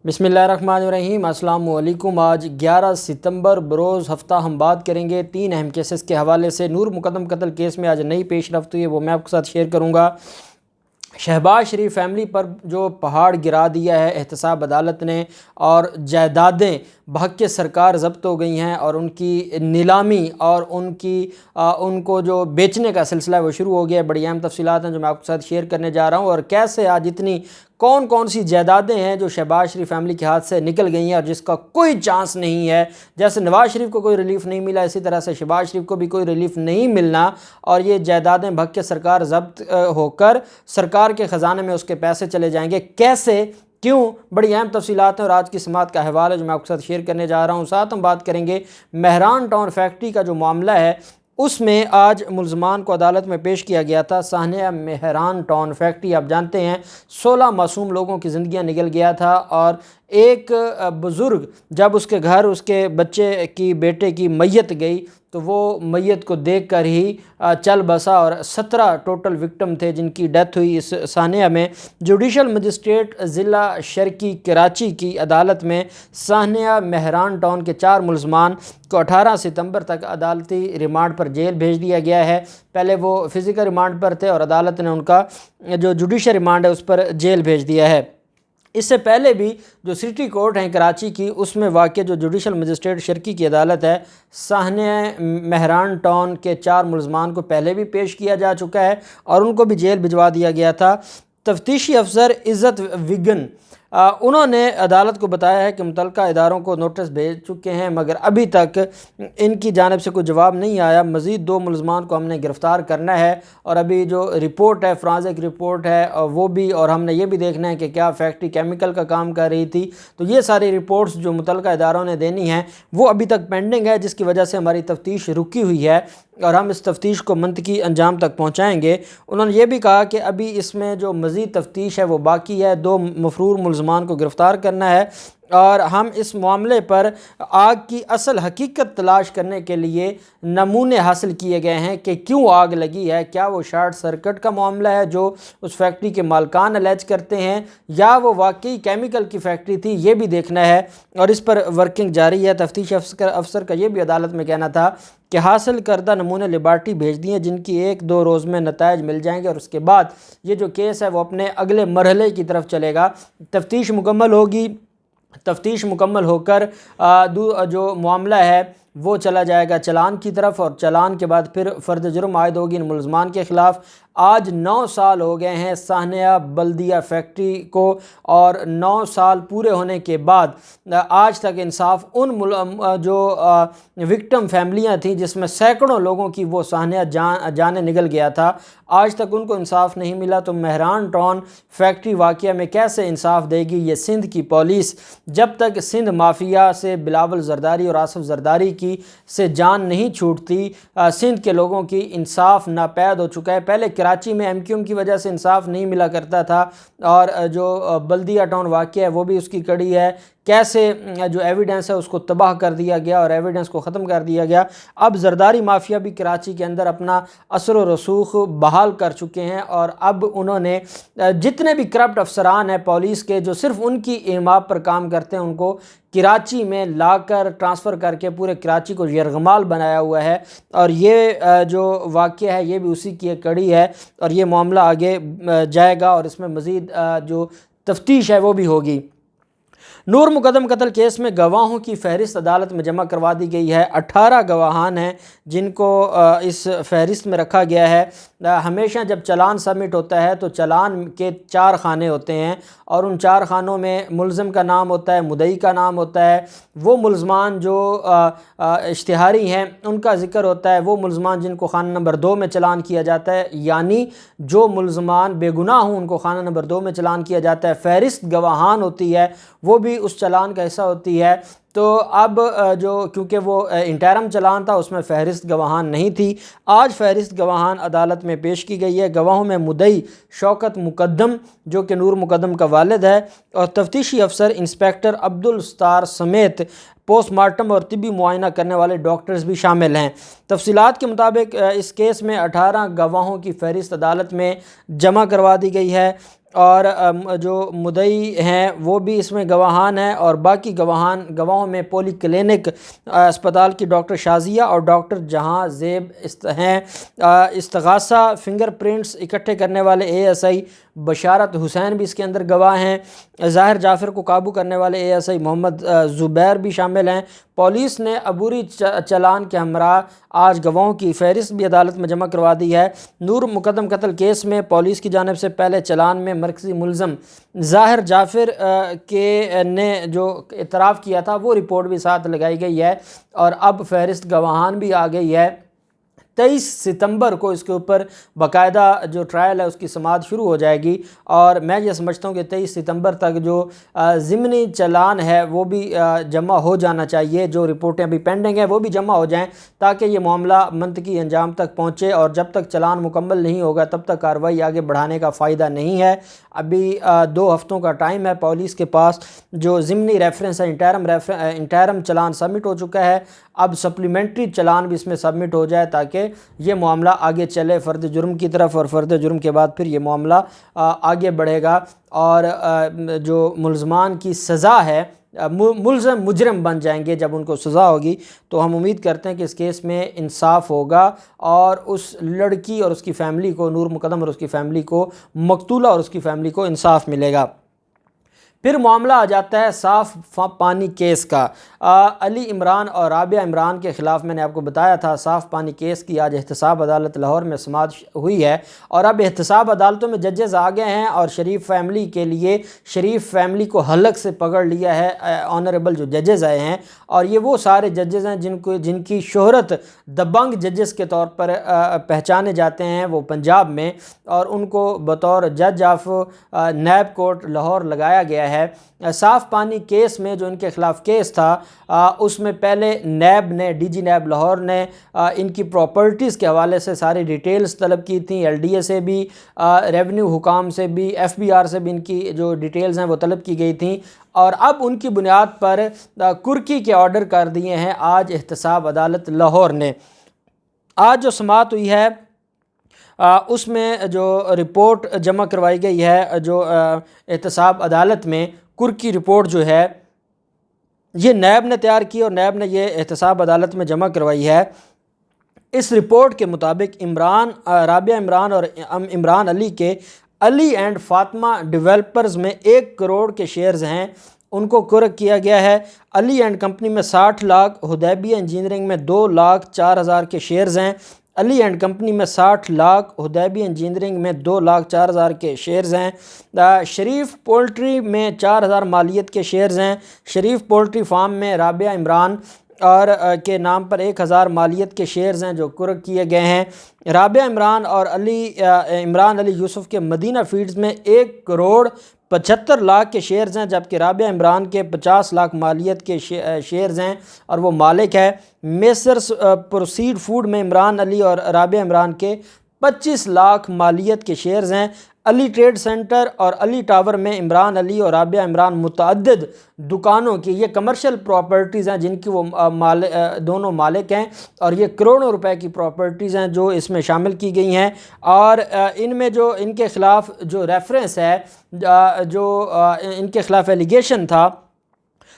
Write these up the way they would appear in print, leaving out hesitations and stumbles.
بسم اللہ الرحمن الرحیم۔ السلام علیکم۔ آج 11 ستمبر بروز ہفتہ ہم بات کریں گے 3 اہم کیسز کے حوالے سے۔ نور مقدم قتل کیس میں آج نئی پیش رفت ہوئی ہے، وہ میں آپ کے ساتھ شیئر کروں گا۔ شہباز شریف فیملی پر جو پہاڑ گرا دیا ہے احتساب عدالت نے، اور جائیدادیں بحق سرکار ضبط ہو گئی ہیں، اور ان کی نیلامی اور ان کو جو بیچنے کا سلسلہ ہے وہ شروع ہو گیا ہے۔ بڑی اہم تفصیلات ہیں جو میں آپ کے ساتھ شیئر کرنے جا رہا ہوں، اور کیسے آج اتنی کون سی جائیدادیں ہیں جو شہباز شریف فیملی کے ہاتھ سے نکل گئی ہیں اور جس کا کوئی چانس نہیں ہے۔ جیسے نواز شریف کو کوئی ریلیف نہیں ملا، اسی طرح سے شہباز شریف کو بھی کوئی ریلیف نہیں ملنا، اور یہ جائیدادیں بھگ سرکار ضبط ہو کر سرکار کے خزانے میں اس کے پیسے چلے جائیں گے۔ کیسے، کیوں، بڑی اہم تفصیلات ہیں اور آج کی سماعت کا حوالہ ہے جو میں آپ کے ساتھ شیئر کرنے جا رہا ہوں۔ ساتھ ہم بات کریں گے مہران ٹاؤن فیکٹری کا جو معاملہ ہے، اس میں آج ملزمان کو عدالت میں پیش کیا گیا تھا۔ سانحہ مہران ٹاؤن فیکٹری آپ جانتے ہیں 16 معصوم لوگوں کی زندگیاں نگل گیا تھا، اور ایک بزرگ جب اس کے گھر اس کے بچے کی بیٹے کی میت گئی تو وہ میت کو دیکھ کر ہی چل بسا، اور 17 ٹوٹل وکٹم تھے جن کی ڈیتھ ہوئی اس سانحہ میں۔ جوڈیشل مجسٹریٹ ضلع شرقی کراچی کی عدالت میں سانحہ مہران ٹاؤن کے 4 ملزمان کو 18 ستمبر تک عدالتی ریمانڈ پر جیل بھیج دیا گیا ہے۔ پہلے وہ فزیکل ریمانڈ پر تھے اور عدالت نے ان کا جو جوڈیشل ریمانڈ ہے اس پر جیل بھیج دیا ہے۔ اس سے پہلے بھی جو سٹی کورٹ ہیں کراچی کی، اس میں واقع جو جوڈیشل مجسٹریٹ شرقی کی عدالت ہے، سانحہ مہران ٹاؤن کے 4 ملزمان کو پہلے بھی پیش کیا جا چکا ہے اور ان کو بھی جیل بھجوا دیا گیا تھا۔ تفتیشی افسر عزت وگن انہوں نے عدالت کو بتایا ہے کہ متعلقہ اداروں کو نوٹس بھیج چکے ہیں، مگر ابھی تک ان کی جانب سے کوئی جواب نہیں آیا۔ مزید 2 ملزمان کو ہم نے گرفتار کرنا ہے، اور ابھی جو رپورٹ ہے، فرانزک رپورٹ ہے، وہ بھی، اور ہم نے یہ بھی دیکھنا ہے کہ کیا فیکٹری کیمیکل کا کام کر رہی تھی۔ تو یہ ساری رپورٹس جو متعلقہ اداروں نے دینی ہیں وہ ابھی تک پینڈنگ ہے، جس کی وجہ سے ہماری تفتیش رکی ہوئی ہے اور ہم اس تفتیش کو منطقی انجام تک پہنچائیں گے۔ انہوں نے یہ بھی کہا کہ ابھی اس میں جو مزید تفتیش ہے وہ باقی ہے، 2 مفرور ملزمان کو گرفتار کرنا ہے، اور ہم اس معاملے پر آگ کی اصل حقیقت تلاش کرنے کے لیے نمونے حاصل کیے گئے ہیں کہ کیوں آگ لگی ہے۔ کیا وہ شارٹ سرکٹ کا معاملہ ہے جو اس فیکٹری کے مالکان الیج کرتے ہیں، یا وہ واقعی کیمیکل کی فیکٹری تھی، یہ بھی دیکھنا ہے، اور اس پر ورکنگ جاری ہے۔ تفتیش افسر کا یہ بھی عدالت میں کہنا تھا کہ حاصل کردہ نمونے لیبارٹری بھیج دیے، جن کی 1-2 روز میں نتائج مل جائیں گے، اور اس کے بعد یہ جو کیس ہے وہ اپنے اگلے مرحلے کی طرف چلے گا۔ تفتیش مکمل ہوگی، تفتیش مکمل ہو کر جو معاملہ ہے وہ چلا جائے گا چلان کی طرف، اور چلان کے بعد پھر فرد جرم عائد ہوگی ان ملزمان کے خلاف۔ آج 9 سال ہو گئے ہیں سانحہ بلدیہ فیکٹری کو، اور 9 سال پورے ہونے کے بعد آج تک انصاف ان جو وکٹم فیملیاں تھیں جس میں سینکڑوں لوگوں کی وہ سانحہ جانے نگل گیا تھا، آج تک ان کو انصاف نہیں ملا۔ تو مہران ٹاؤن فیکٹری واقعہ میں کیسے انصاف دے گی یہ سندھ کی پولیس، جب تک سندھ مافیا سے بلاول زرداری اور آصف زرداری کی سے جان نہیں چھوٹتی، سندھ کے لوگوں کی انصاف ناپید ہو چکا ہے۔ پہلے کراچی میں ایم کیو ایم کی وجہ سے انصاف نہیں ملا کرتا تھا، اور جو بلدیہ ٹاؤن واقعہ ہے وہ بھی اس کی کڑی ہے، کیسے جو ایویڈنس ہے اس کو تباہ کر دیا گیا اور ایویڈنس کو ختم کر دیا گیا۔ اب زرداری مافیا بھی کراچی کے اندر اپنا اثر و رسوخ بحال کر چکے ہیں، اور اب انہوں نے جتنے بھی کرپٹ افسران ہیں پولیس کے جو صرف ان کی اعماب پر کام کرتے ہیں، ان کو کراچی میں لا کر ٹرانسفر کر کے پورے کراچی کو یرغمال بنایا ہوا ہے، اور یہ جو واقعہ ہے یہ بھی اسی کی ایک کڑی ہے، اور یہ معاملہ آگے جائے گا اور اس میں مزید جو تفتیش ہے وہ بھی ہوگی۔ نور مقدم قتل کیس میں گواہوں کی فہرست عدالت میں جمع کروا دی گئی ہے۔ 18 گواہان ہیں جن کو اس فہرست میں رکھا گیا ہے۔ ہمیشہ جب چلان سبمٹ ہوتا ہے تو چلان کے 4 خانے ہوتے ہیں، اور ان 4 خانوں میں ملزم کا نام ہوتا ہے، مدعی کا نام ہوتا ہے، وہ ملزمان جو اشتہاری ہیں ان کا ذکر ہوتا ہے، وہ ملزمان جن کو خانہ نمبر 2 میں چلان کیا جاتا ہے، یعنی جو ملزمان بے گناہ ہوں ان کو خانہ نمبر 2 میں چلان کیا جاتا ہے۔ فہرست گواہان ہوتی ہے وہ بھی اس چلان کا حصہ ہوتی ہے۔ تو اب کیونکہ وہ انٹرم چلان تھا اس میں فہرست گواہان نہیں تھی، آج فہرست گواہان عدالت میں پیش کی گئی ہے۔ گواہوں میں مدعی شوکت مقدم جو کہ نور مقدم کا والد ہے، اور تفتیشی افسر انسپیکٹر عبدالستار سمیت پوسٹ مارٹم اور طبی معائنہ کرنے والے ڈاکٹرز بھی شامل ہیں۔ تفصیلات کے مطابق اس کیس میں 18 گواہوں کی فہرست عدالت میں جمع کروا دی گئی ہے، اور جو مدعی ہیں وہ بھی اس میں گواہان ہیں، اور باقی گواہوں میں پولی کلینک اسپتال کی ڈاکٹر شازیہ اور ڈاکٹر جہاں زیب ہیں۔ استغاثہ فنگر پرنٹس اکٹھے کرنے والے ASI بشارت حسین بھی اس کے اندر گواہ ہیں۔ ظاہر جعفر کو قابو کرنے والے ASI محمد زبیر بھی شامل ہیں۔ پولیس نے عبوری چلان کے ہمراہ آج گواہوں کی فہرست بھی عدالت میں جمع کروا دی ہے۔ نور مقدم قتل کیس میں پولیس کی جانب سے پہلے چلان میں مرکزی ملزم ظاہر جعفر نے جو اعتراف کیا تھا وہ رپورٹ بھی ساتھ لگائی گئی ہے، اور اب فہرست گواہان بھی آ گئی ہے۔ 23 ستمبر کو اس کے اوپر باقاعدہ جو ٹرائل ہے اس کی سماعت شروع ہو جائے گی، اور میں یہ سمجھتا ہوں کہ 23 ستمبر تک جو ضمنی چلان ہے وہ بھی جمع ہو جانا چاہیے، جو رپورٹیں ابھی پینڈنگ ہیں وہ بھی جمع ہو جائیں تاکہ یہ معاملہ منطقی انجام تک پہنچے، اور جب تک چلان مکمل نہیں ہوگا تب تک کارروائی آگے بڑھانے کا فائدہ نہیں ہے۔ ابھی 2 ہفتوں کا ٹائم ہے پولیس کے پاس۔ جو ضمنی ریفرنس ہے انٹرم چلان سبمٹ ہو چکا ہے، اب سپلیمنٹری چلان بھی اس میں سبمٹ ہو جائے تاکہ یہ معاملہ آگے چلے فرد جرم کی طرف، اور فرد جرم کے بعد پھر یہ معاملہ آگے بڑھے گا، اور جو ملزمان کی سزا ہے ملزم مجرم بن جائیں گے جب ان کو سزا ہوگی۔ تو ہم امید کرتے ہیں کہ اس کیس میں انصاف ہوگا، اور اس لڑکی اور اس کی فیملی کو، نور مقدم اور اس کی فیملی کو، مقتولہ اور اس کی فیملی کو انصاف ملے گا۔ پھر معاملہ آ جاتا ہے صاف پانی کیس کا۔ علی عمران اور رابعہ عمران کے خلاف میں نے آپ کو بتایا تھا صاف پانی کیس کی آج احتساب عدالت لاہور میں سماعت ہوئی ہے، اور اب احتساب عدالتوں میں ججز آ گئے ہیں، اور شریف فیملی کے لیے شریف فیملی کو حلق سے پکڑ لیا ہے آنریبل جو ججز آئے ہیں، اور یہ وہ سارے ججز ہیں جن کی شہرت دبنگ ججز کے طور پر پہچانے جاتے ہیں وہ پنجاب میں، اور ان کو بطور جج آف نیب کورٹ لاہور لگایا گیا ہے۔ صاف پانی کیس میں جو ان کے خلاف کیس تھا اس میں پہلے نیب نے، DG نیب لاہور نے ان کی پراپرٹیز کے حوالے سے ساری ڈیٹیلز طلب کی تھیں، LDA سے بھی، ریونیو حکام سے بھی، FBR سے بھی ان کی جو ڈیٹیلز ہیں وہ طلب کی گئی تھیں، اور اب ان کی بنیاد پر کرکی کے آرڈر کر دیے ہیں آج احتساب عدالت لاہور نے۔ آج جو سماعت ہوئی ہے اس میں جو رپورٹ جمع کروائی گئی ہے جو احتساب عدالت میں، کرکی رپورٹ جو ہے یہ نیب نے تیار کی، اور نیب نے یہ احتساب عدالت میں جمع کروائی ہے۔ اس رپورٹ کے مطابق رابعہ عمران اور عمران علی کے علی اینڈ فاطمہ ڈیولپرز میں 1 کروڑ کے شیئرز ہیں، ان کو کرک کیا گیا ہے۔ علی اینڈ کمپنی میں 60 لاکھ، حدیبیہ انجینئرنگ میں 2,04,000 کے شیئرز ہیں۔ علی اینڈ کمپنی میں 60 لاکھ، حدیبیہ انجینئرنگ میں 2,04,000 کے شیئرز ہیں۔ شریف پولٹری میں 4,000 مالیت کے شیئرز ہیں۔ شریف پولٹری فارم میں رابعہ عمران اور کے نام پر 1,000 مالیت کے شیئرز ہیں جو کرک کیے گئے ہیں۔ رابعہ عمران اور عمران علی یوسف کے مدینہ فیڈز میں 1 کروڑ 75 لاکھ کے شیئرز ہیں، جبکہ رابعہ عمران کے 50 لاکھ مالیت کے شیئرز ہیں اور وہ مالک ہے۔ میسرز پروسیڈ فوڈ میں عمران علی اور رابعہ عمران کے 25 لاکھ مالیت کے شیئرز ہیں۔ علی ٹریڈ سینٹر اور علی ٹاور میں عمران علی اور رابعہ عمران متعدد دکانوں کی، یہ کمرشل پراپرٹیز ہیں جن کی وہ دونوں مالک ہیں، اور یہ کروڑوں روپے کی پراپرٹیز ہیں جو اس میں شامل کی گئی ہیں۔ اور ان میں جو ان کے خلاف جو ریفرنس ہے، جو ان کے خلاف ایلیگیشن تھا،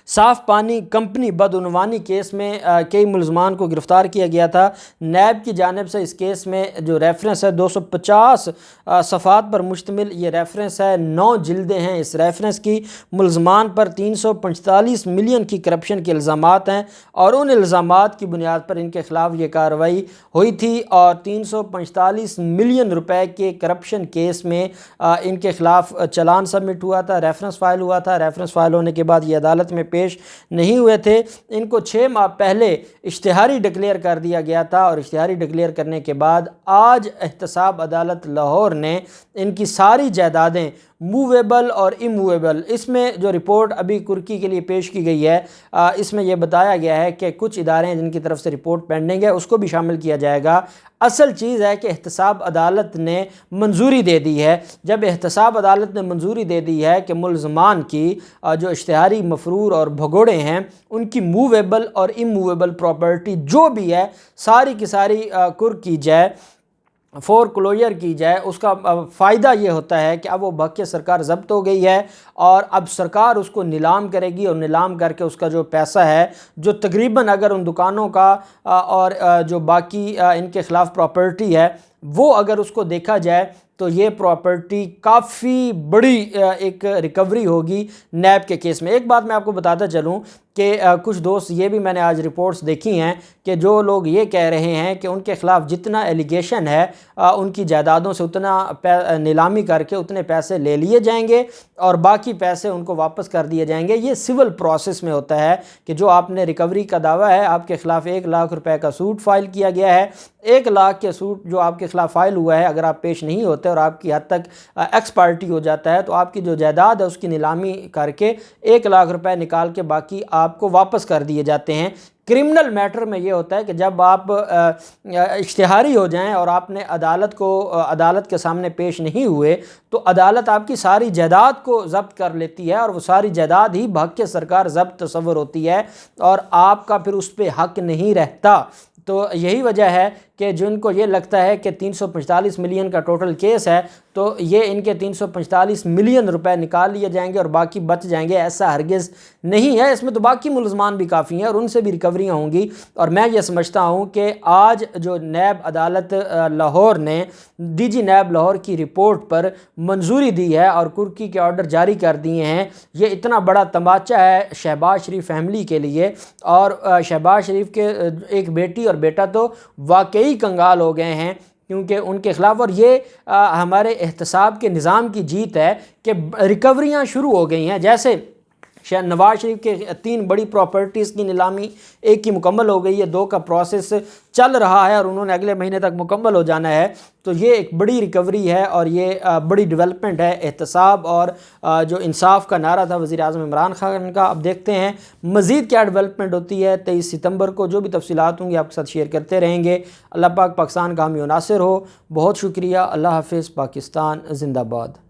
صاف پانی کمپنی بدعنوانی کیس میں کئی ملزمان کو گرفتار کیا گیا تھا۔ نیب کی جانب سے اس کیس میں جو ریفرنس ہے 250 صفحات پر مشتمل یہ ریفرنس ہے، 9 جلدیں ہیں اس ریفرنس کی۔ ملزمان پر 345 ملین کی کرپشن کے الزامات ہیں، اور ان الزامات کی بنیاد پر ان کے خلاف یہ کارروائی ہوئی تھی، اور 345 ملین روپے کے کرپشن کیس میں ان کے خلاف چلان سبمٹ ہوا تھا، ریفرنس فائل ہوا تھا۔ ریفرنس فائل ہونے کے بعد یہ عدالت میں پیش نہیں ہوئے تھے۔ ان کو 6 ماہ پہلے اشتہاری ڈکلیئر کر دیا گیا تھا، اور اشتہاری ڈکلیئر کرنے کے بعد آج احتساب عدالت لاہور نے ان کی ساری جائیدادیں موویبل اور اموویبل، اس میں جو رپورٹ ابھی کرکی کے لیے پیش کی گئی ہے اس میں یہ بتایا گیا ہے کہ کچھ ادارے ہیں جن کی طرف سے رپورٹ پینڈنگ ہے، اس کو بھی شامل کیا جائے گا۔ اصل چیز ہے کہ احتساب عدالت نے منظوری دے دی ہے۔ جب احتساب عدالت نے منظوری دے دی ہے کہ ملزمان کی جو اشتہاری مفرور اور بھگوڑے ہیں ان کی موویبل اور اموویبل پراپرٹی جو بھی ہے ساری کی ساری کرک کی جائے، فور کلوجر کی جائے، اس کا فائدہ یہ ہوتا ہے کہ اب وہ بھگتے سرکار ضبط ہو گئی ہے اور اب سرکار اس کو نیلام کرے گی، اور نیلام کر کے اس کا جو پیسہ ہے جو تقریباً اگر ان دکانوں کا اور جو باقی ان کے خلاف پراپرٹی ہے وہ اگر اس کو دیکھا جائے تو یہ پراپرٹی کافی بڑی ایک ریکوری ہوگی نیب کے کیس میں۔ ایک بات میں آپ کو بتاتا چلوں کہ کچھ دوست، یہ بھی میں نے آج رپورٹس دیکھی ہیں کہ جو لوگ یہ کہہ رہے ہیں کہ ان کے خلاف جتنا ایلیگیشن ہے ان کی جائیدادوں سے اتنا نیلامی کر کے اتنے پیسے لے لیے جائیں گے اور باقی پیسے ان کو واپس کر دیے جائیں گے۔ یہ سول پروسیس میں ہوتا ہے کہ جو آپ نے ریکوری کا دعویٰ ہے، آپ کے خلاف 1,00,000 روپے کا سوٹ فائل کیا گیا ہے، 1,00,000 کے سوٹ جو آپ کے خلاف فائل ہوا ہے، اگر آپ پیش نہیں ہوتے اور آپ کی حد تک ایکس پارٹی ہو جاتا ہے تو آپ کی جو جائیداد ہے اس کی نیلامی کر کے 1,00,000 روپے نکال کے باقی آپ کو واپس کر دیے جاتے ہیں۔ کرمنل میٹر میں یہ ہوتا ہے کہ جب آپ اشتہاری ہو جائیں اور آپ نے عدالت کے سامنے پیش نہیں ہوئے تو عدالت آپ کی ساری جائیداد کو ضبط کر لیتی ہے، اور وہ ساری جائیداد ہی بھگ کے سرکار ضبط تصور ہوتی ہے اور آپ کا پھر اس پہ حق نہیں رہتا۔ تو یہی وجہ ہے کہ جن کو یہ لگتا ہے کہ 345 ملین کا ٹوٹل کیس ہے تو یہ ان کے 345 ملین روپے نکال لیے جائیں گے اور باقی بچ جائیں گے، ایسا ہرگز نہیں ہے۔ اس میں تو باقی ملزمان بھی کافی ہیں اور ان سے بھی ریکوریاں ہوں گی، اور میں یہ سمجھتا ہوں کہ آج جو نیب عدالت لاہور نے ڈی جی نیب لاہور کی رپورٹ پر منظوری دی ہے اور کرکی کے آرڈر جاری کر دیے ہیں، یہ اتنا بڑا تماچا ہے شہباز شریف فیملی کے لیے، اور شہباز شریف کے ایک بیٹی اور بیٹا تو واقعی کنگال ہو گئے ہیں کیونکہ ان کے خلاف، اور یہ ہمارے احتساب کے نظام کی جیت ہے کہ ریکوریاں شروع ہو گئی ہیں۔ جیسے نواز شریف کے 3 بڑی پراپرٹیز کی نیلامی، ایک کی مکمل ہو گئی ہے، 2 کا پروسیس چل رہا ہے اور انہوں نے اگلے مہینے تک مکمل ہو جانا ہے، تو یہ ایک بڑی ریکوری ہے اور یہ بڑی ڈیولپمنٹ ہے۔ احتساب اور جو انصاف کا نعرہ تھا وزیر اعظم عمران خان کا، اب دیکھتے ہیں مزید کیا ڈیولپمنٹ ہوتی ہے 23 ستمبر کو۔ جو بھی تفصیلات ہوں گی آپ کے ساتھ شیئر کرتے رہیں گے۔ اللہ پاک پاکستان کا حامی و ناصر ہو۔ بہت شکریہ۔ اللہ حافظ۔ پاکستان زندہ باد۔